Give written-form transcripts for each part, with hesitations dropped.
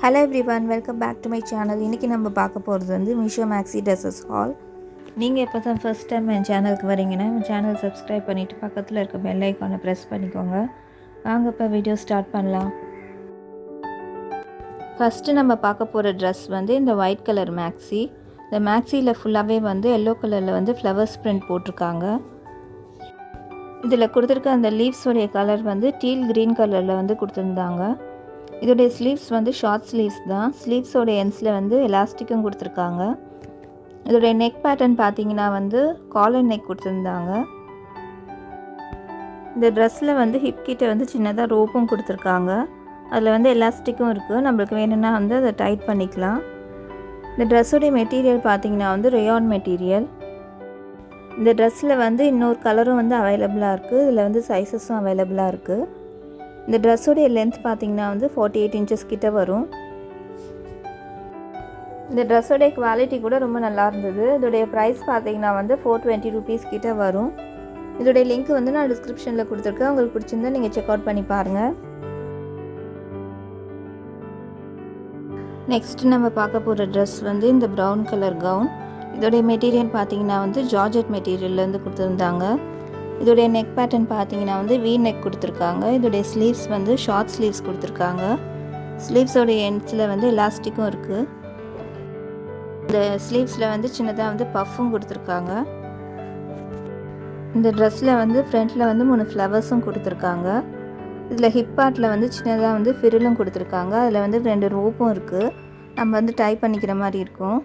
Hello everyone, welcome back to my channel. இன்றைக்கி நம்ம பார்க்க போகிறது வந்து மீஷோ மேக்ஸி ட்ரெஸ்ஸஸ் ஹால். நீங்கள் இப்போ தான் ஃபர்ஸ்ட் டைம் என் சேனலுக்கு வரீங்கன்னா என் சேனல் சப்ஸ்கிரைப் பண்ணிவிட்டு பக்கத்தில் இருக்க பெல் ஐக்கானை ப்ரெஸ் பண்ணிக்கோங்க. வாங்க இப்போ வீடியோ ஸ்டார்ட் பண்ணலாம். ஃபஸ்ட்டு நம்ம பார்க்க போகிற ட்ரெஸ் வந்து இந்த ஒயிட் கலர் மேக்ஸி. இந்த மேக்ஸியில் ஃபுல்லாகவே வந்து எல்லோ கலரில் வந்து ஃப்ளவர்ஸ் பிரிண்ட் போட்டிருக்காங்க. இதில் கொடுத்துருக்க அந்த லீவ்ஸோடைய கலர் வந்து டீல் க்ரீன் கலரில் வந்து கொடுத்துருந்தாங்க. இதோடைய ஸ்லீவ்ஸ் வந்து ஷார்ட் ஸ்லீவ்ஸ் தான். ஸ்லீவ்ஸோட எண்ட்ஸில் வந்து எலாஸ்டிக்கும் கொடுத்துருக்காங்க. இதோடைய நெக் பேட்டர்ன் பார்த்தீங்கன்னா வந்து காலர் நெக் கொடுத்துருந்தாங்க. இந்த ட்ரெஸ்ஸில் வந்து ஹிப் கிட்ட வந்து சின்னதாக ரோப்பும் கொடுத்துருக்காங்க. அதில் வந்து எலாஸ்டிக்கும் இருக்குது. நம்மளுக்கு வேணும்னா வந்து அதை டைட் பண்ணிக்கலாம். இந்த ட்ரெஸ்ஸோடைய மெட்டீரியல் பார்த்தீங்கன்னா வந்து ரேயான் மெட்டீரியல். இந்த ட்ரெஸ்ஸில் வந்து இன்னொரு கலரும் வந்து அவைலபிளாக இருக்குது. இதில் வந்து சைஸஸும் அவைலபிளாக இருக்குது. இந்த ட்ரெஸ்ஸோடைய லென்த் பார்த்திங்கன்னா வந்து 48 இன்ச்சஸ் கிட்ட வரும். இந்த ட்ரெஸ்ஸோடைய குவாலிட்டி கூட ரொம்ப நல்லா இருந்தது. இதோடைய ப்ரைஸ் பார்த்திங்கன்னா வந்து 420 ருபீஸ் கிட்ட வரும். இதோடைய லிங்க் வந்து நான் டிஸ்கிரிப்ஷனில் கொடுத்துருக்கேன். உங்களுக்கு பிடிச்சிருந்தா நீங்கள் செக் அவுட் பண்ணி பாருங்கள். நெக்ஸ்ட் நம்ம பார்க்க போகிற ட்ரெஸ் வந்து இந்த ப்ரௌன் கலர் கவுன். இதோடைய மெட்டீரியல் பார்த்திங்கன்னா வந்து ஜார்ஜெட் மெட்டீரியல்லேருந்து கொடுத்துருந்தாங்க. இதோடைய நெக் பேட்டர்ன் பார்த்தீங்கன்னா வந்து வி நெக் கொடுத்துருக்காங்க. இதோடைய ஸ்லீவ்ஸ் வந்து ஷார்ட் ஸ்லீவ்ஸ் கொடுத்துருக்காங்க. ஸ்லீவ்ஸோடைய எண்ட்ஸில் வந்து எலாஸ்டிக்கும் இருக்குது. இந்த ஸ்லீவ்ஸில் வந்து சின்னதாக வந்து பஃப்பும் கொடுத்துருக்காங்க. இந்த ட்ரெஸ்ஸில் வந்து ஃப்ரண்ட்டில் வந்து 3 ஃப்ளவர்ஸும் கொடுத்துருக்காங்க. இதில் ஹிப் பார்ட்டில் வந்து சின்னதாக வந்து ஃபிரிலும் கொடுத்துருக்காங்க. அதில் வந்து 2 ரோப்பும் இருக்குது. நம்ம வந்து டை பண்ணிக்கிற மாதிரி இருக்கும்.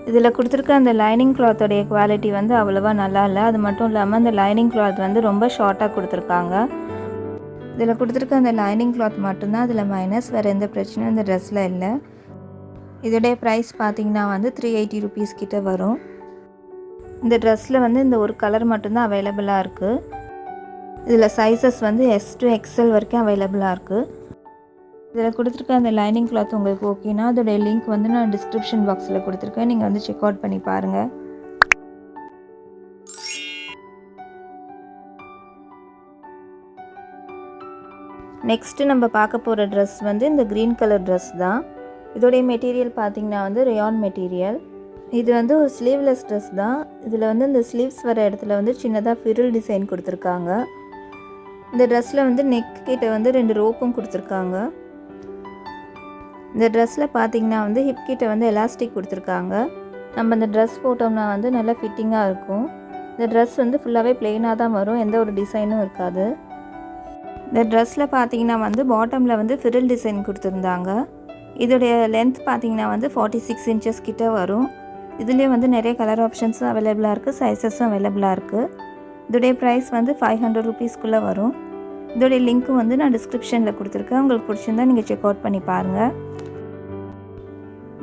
இதில் கொடுத்துருக்க அந்த லைனிங் கிளாத்தோடைய குவாலிட்டி வந்து அவ்வளோவா நல்லா இல்லை. அது மட்டும் இல்லாமல் அந்த லைனிங் கிளாத் வந்து ரொம்ப ஷார்ட்டாக கொடுத்துருக்காங்க. இதில் கொடுத்துருக்க அந்த லைனிங் கிளாத் மட்டும்தான் அதில் மைனஸ். வேறு எந்த பிரச்சனையும் இந்த ட்ரெஸ்ஸில் இல்லை. இதோடைய ப்ரைஸ் பார்த்திங்கன்னா வந்து 380 ருபீஸ் கிட்ட வரும். இந்த ட்ரெஸ்ஸில் வந்து இந்த ஒரு கலர் மட்டும்தான் அவைலபிளாக இருக்குது. இதில் சைஸஸ் வந்து S to XL வரைக்கும் அவைலபிளாக இருக்குது. இதில் கொடுத்துருக்க அந்த லைனிங் கிளாத் உங்களுக்கு ஓகேனா அதோடைய லிங்க் வந்து நான் டிஸ்கிரிப்ஷன் பாக்ஸில் கொடுத்துருக்கேன். நீங்கள் வந்து செக் அவுட் பண்ணி பாருங்கள். நெக்ஸ்ட்டு நம்ம பார்க்க போகிற ட்ரெஸ் வந்து இந்த க்ரீன் கலர் ட்ரெஸ் தான். இதோடைய மெட்டீரியல் பார்த்திங்கன்னா வந்து ரேயான் மெட்டீரியல். இது வந்து ஒரு ஸ்லீவ்லெஸ் ட்ரெஸ் தான். இதில் வந்து இந்த ஸ்லீவ்ஸ் வர இடத்துல வந்து சின்னதாக ஃபிரில் டிசைன் கொடுத்துருக்காங்க. இந்த ட்ரெஸ்ஸில் வந்து நெக் கிட்ட வந்து 2 ரோப்பும் கொடுத்துருக்காங்க. இந்த ட்ரெஸ்ஸில் பார்த்திங்கன்னா வந்து ஹிப் கிட்ட வந்து எலாஸ்டிக் கொடுத்துருக்காங்க. நம்ம இந்த ட்ரெஸ் போட்டோம்னா வந்து நல்லா ஃபிட்டிங்காக இருக்கும். இந்த ட்ரெஸ் வந்து ஃபுல்லாகவே ப்ளெயினாக தான் வரும். எந்த ஒரு டிசைனும் இருக்காது. இந்த ட்ரெஸ்ஸில் பார்த்திங்கன்னா வந்து பாட்டமில் வந்து ஃபிரில் டிசைன் கொடுத்துருந்தாங்க. இதோடைய லென்த் பார்த்திங்கன்னா வந்து 46 இன்ச்சஸ் கிட்ட வரும். இதுலேயே வந்து நிறைய கலர் ஆப்ஷன்ஸும் அவைலபிளாக இருக்குது. சைஸஸும் அவைலபிளாக இருக்குது. இதோடைய ப்ரைஸ் வந்து 500 ருபீஸ்க்குள்ளே வரும். இதோடைய லிங்க்கும் வந்து நான் டிஸ்கிரிப்ஷனில் கொடுத்துருக்கேன். உங்களுக்கு பிடிச்சிருந்தா நீங்கள் செக் அவுட் பண்ணி பாருங்கள்.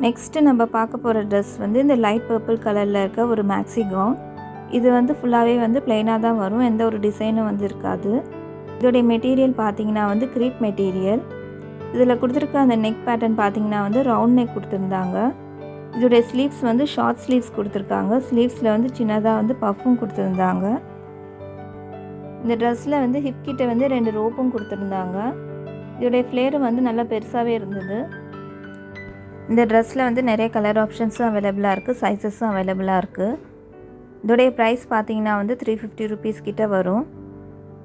நெக்ஸ்ட்டு நம்ம பார்க்க போகிற ட்ரெஸ் வந்து இந்த லைட் பர்பிள் கலரில் இருக்க ஒரு மேக்ஸி கவுன். இது வந்து ஃபுல்லாகவே வந்து ப்ளைனாக தான் வரும். எந்த ஒரு டிசைனும் வந்து இருக்காது. இதோடைய மெட்டீரியல் பார்த்திங்கன்னா வந்து க்ரீப் மெட்டீரியல். இதில் கொடுத்துருக்க அந்த நெக் பேட்டர்ன் பார்த்திங்கன்னா வந்து ரவுண்ட் நெக் கொடுத்துருந்தாங்க. இதோடைய ஸ்லீவ்ஸ் வந்து ஷார்ட் ஸ்லீவ்ஸ் கொடுத்துருக்காங்க. ஸ்லீவ்ஸில் வந்து சின்னதாக வந்து பஃப்பும் கொடுத்துருந்தாங்க. இந்த ட்ரெஸ்ஸில் வந்து ஹிப் கிட்ட வந்து 2 ரோப்பும் கொடுத்துருந்தாங்க. இதோடைய ஃப்ளேரும் வந்து நல்லா பெருசாகவே இருந்தது. இந்த ட்ரெஸ்ஸில் வந்து நிறைய கலர் ஆப்ஷன்ஸும் அவைலபிளாக இருக்குது. சைஸஸும் அவைலபிளாக இருக்குது. இதோடைய ப்ரைஸ் பார்த்திங்கன்னா வந்து 350 ருபீஸ் கிட்ட வரும்.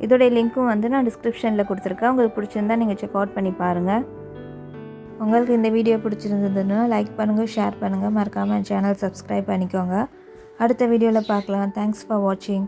இதோடைய லிங்க்கும் வந்து நான் டிஸ்கிரிப்ஷனில் கொடுத்துருக்கேன். உங்களுக்கு பிடிச்சிருந்தா நீங்கள் செக் அவுட் பண்ணி பாருங்கள். உங்களுக்கு இந்த வீடியோ பிடிச்சிருந்ததுன்னா லைக் பண்ணுங்கள், ஷேர் பண்ணுங்கள். மறக்காமல் என் சேனல் சப்ஸ்கிரைப் பண்ணிக்கோங்க. அடுத்த வீடியோவில் பார்க்கலாம். தேங்க்ஸ் ஃபார் வாட்சிங்.